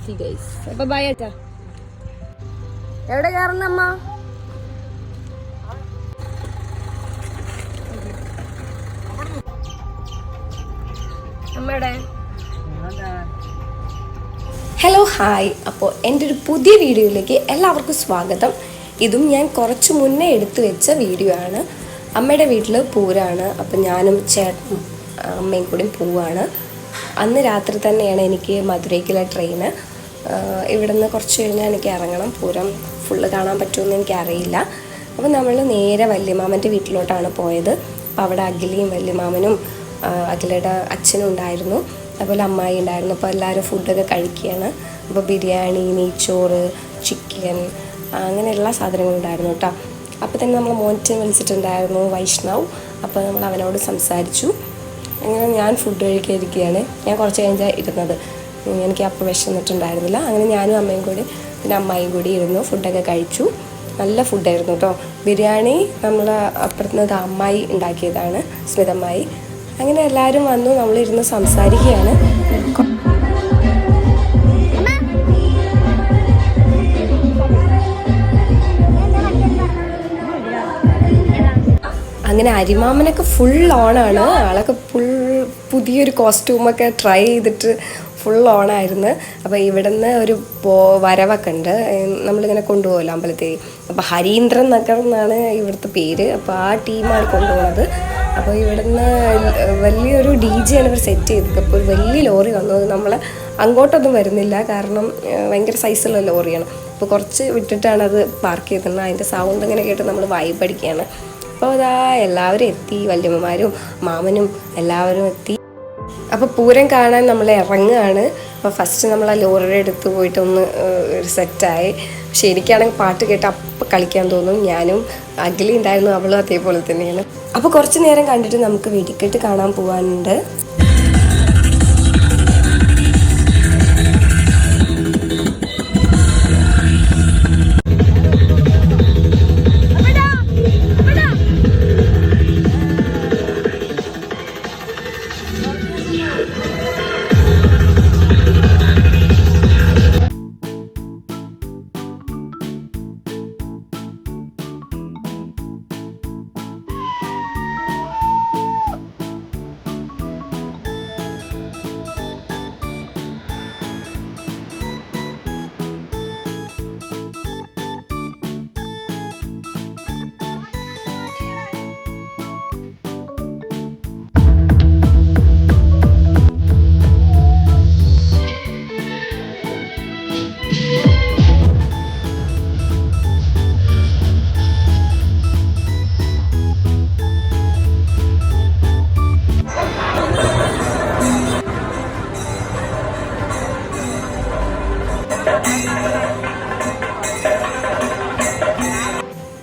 C guys. അപ്പൊ by അച്ഛാ. എവിടെ കയറുന്ന അമ്മ? അമ്മയുടെ ഹലോ ഹായ്. അപ്പോൾ എൻ്റെ ഒരു പുതിയ വീഡിയോയിലേക്ക് എല്ലാവർക്കും സ്വാഗതം. ഇതും ഞാൻ കുറച്ച് മുന്നേ എടുത്തു വെച്ച വീഡിയോ ആണ്. അമ്മയുടെ വീട്ടിൽ പൂരാണ്. അപ്പം ഞാനും ചേട്ടനും അമ്മയും കൂടി പോവാണ്. അന്ന് രാത്രി തന്നെയാണ് എനിക്ക് മധുരയ്ക്കുള്ള ട്രെയിന്. ഇവിടെ നിന്ന് കുറച്ച് കഴിഞ്ഞാൽ എനിക്ക് ഇറങ്ങണം. പൂരം ഫുള്ള് കാണാൻ പറ്റുമെന്ന് എനിക്കറിയില്ല. അപ്പോൾ നമ്മൾ നേരെ വല്യമാമൻ്റെ വീട്ടിലോട്ടാണ് പോയത്. അപ്പോൾ അവിടെ അഖിലയും വല്യമാമനും അഖിലയുടെ അച്ഛനും ഉണ്ടായിരുന്നു, അതുപോലെ അമ്മായി ഉണ്ടായിരുന്നു. അപ്പോൾ എല്ലാവരും ഫുഡൊക്കെ കഴിക്കുകയാണ്. അപ്പോൾ ബിരിയാണി, നെയ്ച്ചോറ്, ചിക്കൻ, അങ്ങനെ എല്ലാ സാധനങ്ങളും ഉണ്ടായിരുന്നു കേട്ടോ. അപ്പോൾ തന്നെ നമ്മൾ മോനിറ്റർ വിളിച്ചിട്ടുണ്ടായിരുന്നു, വൈഷ്ണവ്. അപ്പോൾ നമ്മൾ അവനോട് സംസാരിച്ചു. അങ്ങനെ ഞാൻ ഫുഡ് കഴിക്കാതിരിക്കുകയാണ്. ഞാൻ കുറച്ച് കഴിഞ്ഞാൽ ഇരുന്നത്, എനിക്ക് അപ്പോൾ വിശന്നിട്ടുണ്ടായിരുന്നില്ല. അങ്ങനെ ഞാനും അമ്മയും കൂടി പിന്നെ അമ്മായിയും കൂടി ഇരുന്നു, ഫുഡൊക്കെ കഴിച്ചു. നല്ല ഫുഡായിരുന്നു കേട്ടോ. ബിരിയാണി നമ്മൾ അപ്പുറത്തുനിന്ന് അമ്മായി ഉണ്ടാക്കിയതാണ്, സ്മിതമ്മായി. അങ്ങനെ എല്ലാവരും വന്നു, നമ്മളിരുന്ന് സംസാരിക്കുകയാണ്. അങ്ങനെ അരിമാമനൊക്കെ ഫുൾ ഓണാണ്. ആളൊക്കെ പുതിയൊരു കോസ്റ്റ്യൂമൊക്കെ ട്രൈ ചെയ്തിട്ട് ഫുൾ ഓണായിരുന്നു. അപ്പോൾ ഇവിടെ നിന്ന് ഒരു വരവൊക്കെ ഉണ്ട്, നമ്മളിങ്ങനെ കൊണ്ടുപോകല്ലോ അമ്പലത്തേക്ക്. അപ്പോൾ ഹരീന്ദ്രൻ നഗർ എന്നാണ് ഇവിടുത്തെ പേര്. അപ്പോൾ ആ ടീമാണ് കൊണ്ടുപോകുന്നത്. അപ്പോൾ ഇവിടുന്ന് വലിയൊരു DJ ആണ് ഇവർ സെറ്റ് ചെയ്തത്. അപ്പോൾ ഒരു വലിയ ലോറി വന്നു. നമ്മൾ അങ്ങോട്ടൊന്നും വരുന്നില്ല, കാരണം ഭയങ്കര സൈസുള്ള ലോറിയാണ്. അപ്പോൾ കുറച്ച് വിട്ടിട്ടാണ് അത് പാർക്ക് ചെയ്തിരുന്നത്. അതിൻ്റെ സൗണ്ട് ഇങ്ങനെ കേട്ട് നമ്മൾ വൈബ് അടിക്കുകയാണ്. അപ്പോൾ അതാ എല്ലാവരും എത്തി, വല്യമ്മമാരും മാമനും എല്ലാവരും എത്തി. അപ്പോൾ പൂരം കാണാൻ നമ്മൾ ഇറങ്ങുകയാണ്. അപ്പോൾ ഫസ്റ്റ് നമ്മൾ ആ ലോറിയുടെ അടുത്ത് പോയിട്ട് ഒന്ന് സെറ്റായി. പക്ഷെ എനിക്കാണെങ്കിൽ പാട്ട് കേട്ട് അപ്പം കളിക്കാൻ തോന്നും. ഞാനും അഖിലി ഉണ്ടായിരുന്നു, അവളും അതേപോലെ തന്നെയാണ്. അപ്പോൾ കുറച്ച് നേരം കണ്ടിട്ട് നമുക്ക് വെടിക്കെട്ട് കാണാൻ പോകാനുണ്ട്.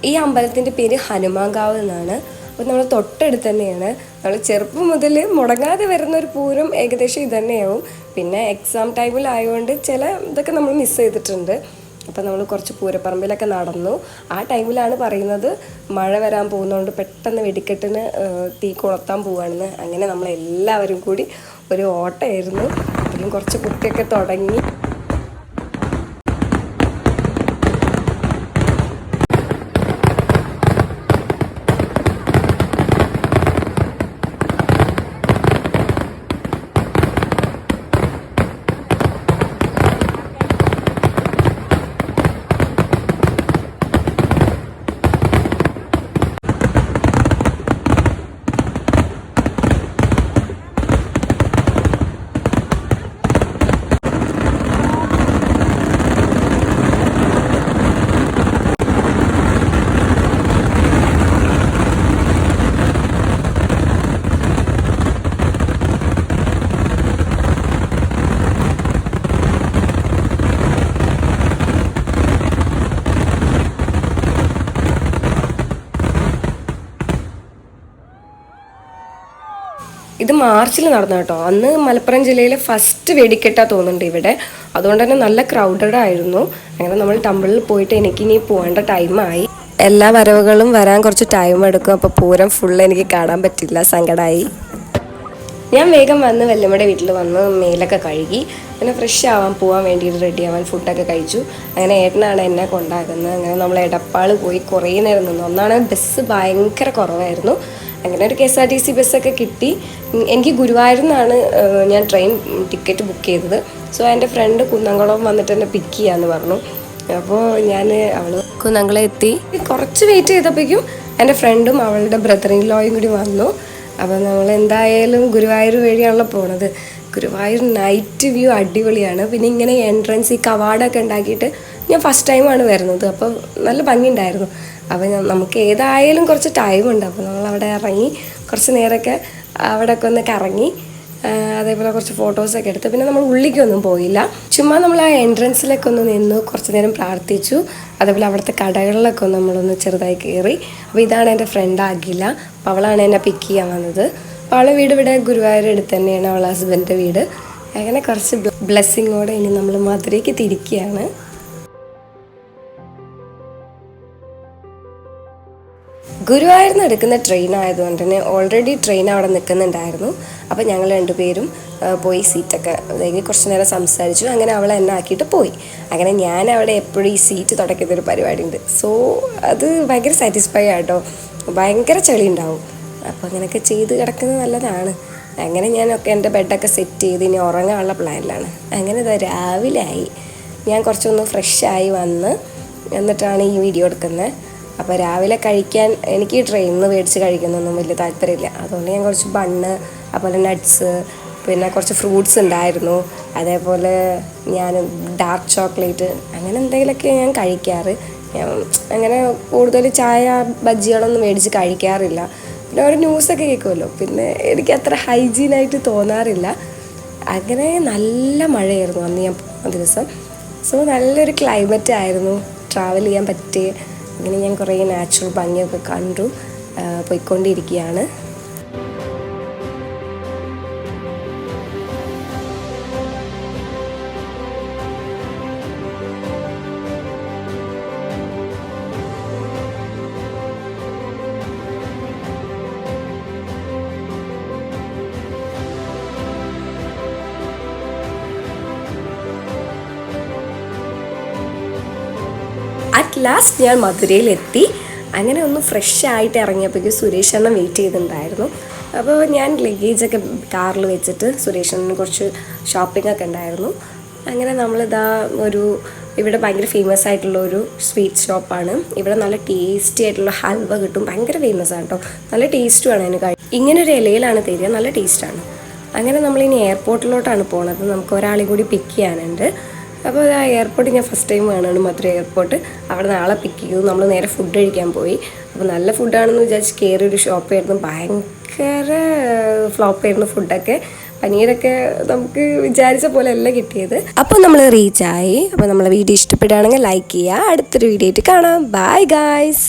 ഈ അമ്പലത്തിൻ്റെ പേര് ഹനുമാൻകാവ് എന്നാണ്. അപ്പോൾ നമ്മൾ തൊട്ടടുത്ത് തന്നെയാണ്. നമ്മൾ ചെറുപ്പം മുതൽ മുടങ്ങാതെ വരുന്നൊരു പൂരം ഏകദേശം ഇത് തന്നെയാവും. പിന്നെ എക്സാം ടൈമിലായതുകൊണ്ട് ചില ഇതൊക്കെ നമ്മൾ മിസ് ചെയ്തിട്ടുണ്ട്. അപ്പോൾ നമ്മൾ കുറച്ച് പൂരപ്പറമ്പിലൊക്കെ നടന്നു. ആ ടൈമിലാണ് പറയുന്നത് മഴ വരാൻ പോകുന്നതുകൊണ്ട് പെട്ടെന്ന് വെടിക്കെട്ടിന് തീ കൊളുത്താൻ പോവുകയാണെന്ന്. അങ്ങനെ നമ്മളെല്ലാവരും കൂടി ഒരു ഓട്ടമായിരുന്നു. അതിലും കുറച്ച് കുട്ടിയൊക്കെ തുടങ്ങി. ഇത് മാർച്ചിൽ നടന്നു കേട്ടോ. അന്ന് മലപ്പുറം ജില്ലയിലെ ഫസ്റ്റ് വെടിക്കെട്ടാ തോന്നുന്നുണ്ട് ഇവിടെ. അതുകൊണ്ട് തന്നെ നല്ല ക്രൗഡഡ് ആയിരുന്നു. അങ്ങനെ നമ്മൾ ടെമ്പിളിൽ പോയിട്ട് എനിക്കിനി പോകേണ്ട ടൈമായി. എല്ലാ വരവുകളും വരാൻ കുറച്ച് ടൈം എടുക്കും. അപ്പോൾ പൂരം ഫുള്ള് എനിക്ക് കാണാൻ പറ്റില്ല, സങ്കടമായി. ഞാൻ വേഗം വന്ന് വല്യമ്മയുടെ വീട്ടിൽ വന്ന് മേലൊക്കെ കഴുകി. പിന്നെ ഫ്രഷ് ആവാൻ പോകാൻ വേണ്ടിയിട്ട് റെഡി ആവാൻ ഫുഡൊക്കെ കഴിച്ചു. അങ്ങനെ ഏട്ടനാണ് എന്നെ കൊണ്ടാക്കുന്നത്. അങ്ങനെ നമ്മൾ എടപ്പാൾ പോയി കുറേ നേരം നിന്നു. ഒന്നാണ് ബസ് ഭയങ്കര കുറവായിരുന്നു. അങ്ങനെ ഒരു KSRTC ബസ്സൊക്കെ കിട്ടി. എനിക്ക് ഗുരുവായൂരിൽ നിന്നാണ് ഞാൻ ട്രെയിൻ ടിക്കറ്റ് ബുക്ക് ചെയ്തത്. സോ എൻ്റെ ഫ്രണ്ട് കുന്നംകുളം വന്നിട്ട് എന്നെ പിക്ക് ചെയ്യാമെന്ന് പറഞ്ഞു. അപ്പോൾ അവൾ കുന്നംകുളം എത്തി. കുറച്ച് വെയിറ്റ് ചെയ്തപ്പോഴേക്കും എൻ്റെ ഫ്രണ്ടും അവളുടെ ബ്രദർ ഇൻ ലോയും കൂടി വന്നു. അപ്പോൾ നമ്മൾ എന്തായാലും ഗുരുവായൂർ വഴിയാണല്ലോ പോണത്. ഗുരുവായൂർ നൈറ്റ് വ്യൂ അടിപൊളിയാണ്. പിന്നെ ഇങ്ങനെ എൻട്രൻസ് ഈ കവാടമൊക്കെ ഉണ്ടാക്കിയിട്ട് ഞാൻ ഫസ്റ്റ് ടൈമാണ് വരുന്നത്. അപ്പോൾ നല്ല ഭംഗിയുണ്ടായിരുന്നു. അപ്പോൾ നമുക്ക് ഏതായാലും കുറച്ച് ടൈമുണ്ട്. അപ്പോൾ നമ്മൾ അവിടെ ഇറങ്ങി കുറച്ച് നേരമൊക്കെ അവിടെയൊക്കെ ഒന്ന് കറങ്ങി, അതേപോലെ കുറച്ച് ഫോട്ടോസൊക്കെ എടുത്ത് പിന്നെ നമ്മൾ ഉള്ളിലേക്കൊന്നും പോയില്ല. ചുമ്മാ നമ്മൾ ആ എൻട്രൻസിലൊക്കെ ഒന്ന് നിന്നു, കുറച്ച് നേരം പ്രാർത്ഥിച്ചു. അതേപോലെ അവിടുത്തെ കടകളിലൊക്കെ ഒന്ന് നമ്മളൊന്ന് ചെറുതായി കയറി. അപ്പോൾ ഇതാണ് എൻ്റെ ഫ്രണ്ട് അഖില. അപ്പോൾ അവളാണ് എന്നെ പിക്ക് ചെയ്യാൻ വന്നത്. അപ്പോൾ അവളെ വീട് ഇവിടെ ഗുരുവായൂർ അടുത്ത് തന്നെയാണ് അവളെ ഹസ്ബൻഡിൻ്റെ വീട്. അങ്ങനെ കുറച്ച് ബ്ലെസ്സിങ്ങോടെ ഇനി നമ്മൾ മധുരയ്ക്ക് തിരിക്കുകയാണ്. ഗുരുവായൂരിൽ നിന്ന് എടുക്കുന്ന ട്രെയിൻ ആയതുകൊണ്ട് തന്നെ ഓൾറെഡി ട്രെയിൻ അവിടെ നിൽക്കുന്നുണ്ടായിരുന്നു. അപ്പോൾ ഞങ്ങൾ രണ്ടുപേരും പോയി സീറ്റൊക്കെ അതായത് കുറച്ച് നേരം സംസാരിച്ചു. അങ്ങനെ അവളെ എന്നെ ആക്കിയിട്ട് പോയി. അങ്ങനെ ഞാൻ അവിടെ എപ്പോഴും ഈ സീറ്റ് തുടയ്ക്കുന്നൊരു പരിപാടി ഉണ്ട്. സോ അത് ഭയങ്കര സാറ്റിസ്ഫൈ ആട്ടോ. ഭയങ്കര ചെളി ഉണ്ടാവും. അപ്പോൾ അങ്ങനെയൊക്കെ ചെയ്ത് കിടക്കുന്നത് നല്ലതാണ്. അങ്ങനെ ഞാനൊക്കെ എൻ്റെ ബെഡൊക്കെ സെറ്റ് ചെയ്ത് ഇനി ഉറങ്ങാനുള്ള പ്ലാനിലാണ്. അങ്ങനെ ഇതാ രാവിലെ ആയി. ഞാൻ കുറച്ചൊന്ന് ഫ്രഷായി വന്ന് എന്നിട്ടാണ് ഈ വീഡിയോ എടുക്കുന്നത്. അപ്പോൾ രാവിലെ കഴിക്കാൻ എനിക്ക് ട്രെയിനിൽ നിന്ന് മേടിച്ച് കഴിക്കുന്നൊന്നും വലിയ താല്പര്യമില്ല. അതുകൊണ്ട് ഞാൻ കുറച്ച് ബണ്ണ്, അതുപോലെ നട്ട്സ്, പിന്നെ കുറച്ച് ഫ്രൂട്ട്സ് ഉണ്ടായിരുന്നു. അതേപോലെ ഞാൻ ഡാർക്ക് ചോക്ലേറ്റ് അങ്ങനെ എന്തെങ്കിലുമൊക്കെ ഞാൻ കഴിക്കാറ്. ഞാൻ അങ്ങനെ കൂടുതൽ ചായ ബജ്ജികളൊന്നും മേടിച്ച് കഴിക്കാറില്ല. പിന്നെ ഒരു ന്യൂസൊക്കെ കേൾക്കുമല്ലോ, പിന്നെ എനിക്ക് അത്ര ഹൈജീനായിട്ട് തോന്നാറില്ല. അങ്ങനെ നല്ല മഴയായിരുന്നു അന്ന് ഞാൻ പോകുന്ന ദിവസം. സോ നല്ലൊരു ക്ലൈമറ്റ് ആയിരുന്നു, ട്രാവൽ ചെയ്യാൻ പറ്റിയ. അങ്ങനെ ഞാൻ കുറേ നാച്ചുറൽ ഭംഗിയൊക്കെ കണ്ടു പോയിക്കൊണ്ടിരിക്കുകയാണ്. അറ്റ് ലാസ്റ്റ് ഞാൻ മധുരയിലെത്തി. അങ്ങനെ ഒന്ന് ഫ്രഷ് ആയിട്ട് ഇറങ്ങിയപ്പോഴേക്കും സുരേഷ് അണ്ണൻ വെയിറ്റ് ചെയ്തിട്ടുണ്ടായിരുന്നു. അപ്പോൾ ഞാൻ ലഗേജൊക്കെ കാറിൽ വെച്ചിട്ട് സുരേഷ് അണ്ണന് കുറച്ച് ഷോപ്പിംഗ് ഒക്കെ ഉണ്ടായിരുന്നു. അങ്ങനെ നമ്മളിതാ ഇവിടെ ഭയങ്കര ഫേമസ് ആയിട്ടുള്ള ഒരു സ്വീറ്റ് ഷോപ്പാണ്. ഇവിടെ നല്ല ടേസ്റ്റി ആയിട്ടുള്ള ഹൽവ കിട്ടും. ഭയങ്കര ഫേമസ് ആണ് കേട്ടോ. നല്ല ടേസ്റ്റുമാണ് അതിന്. ഇങ്ങനൊരു ഇലയിലാണ് തരിക, നല്ല ടേസ്റ്റാണ്. അങ്ങനെ നമ്മളിനി എയർപോർട്ടിലോട്ടാണ് പോണത്. നമുക്ക് ഒരാളെയും കൂടി പിക്ക് ചെയ്യാനുണ്ട്. അപ്പോൾ ആ എയർപോർട്ട് ഞാൻ ഫസ്റ്റ് ടൈം കാണുകയാണ്, മധുര എയർപോർട്ട്. അവിടെ നാളെ പിക്ക് ചെയ്തു. നമ്മൾ നേരെ ഫുഡ് കഴിക്കാൻ പോയി. അപ്പോൾ നല്ല ഫുഡാണെന്ന് വിചാരിച്ച് കയറി ഒരു ഷോപ്പായിരുന്നു. ഭയങ്കര ഫ്ലോപ്പായിരുന്നു ഫുഡൊക്കെ. പനീരൊക്കെ നമുക്ക് വിചാരിച്ച പോലെ അല്ല കിട്ടിയത്. അപ്പോൾ നമ്മൾ റീച്ചായി. അപ്പോൾ നമ്മളെ വീഡിയോ ഇഷ്ടപ്പെടുകയാണെങ്കിൽ ലൈക്ക് ചെയ്യുക. അടുത്തൊരു വീഡിയോ ആയിട്ട് കാണാം. Bye guys.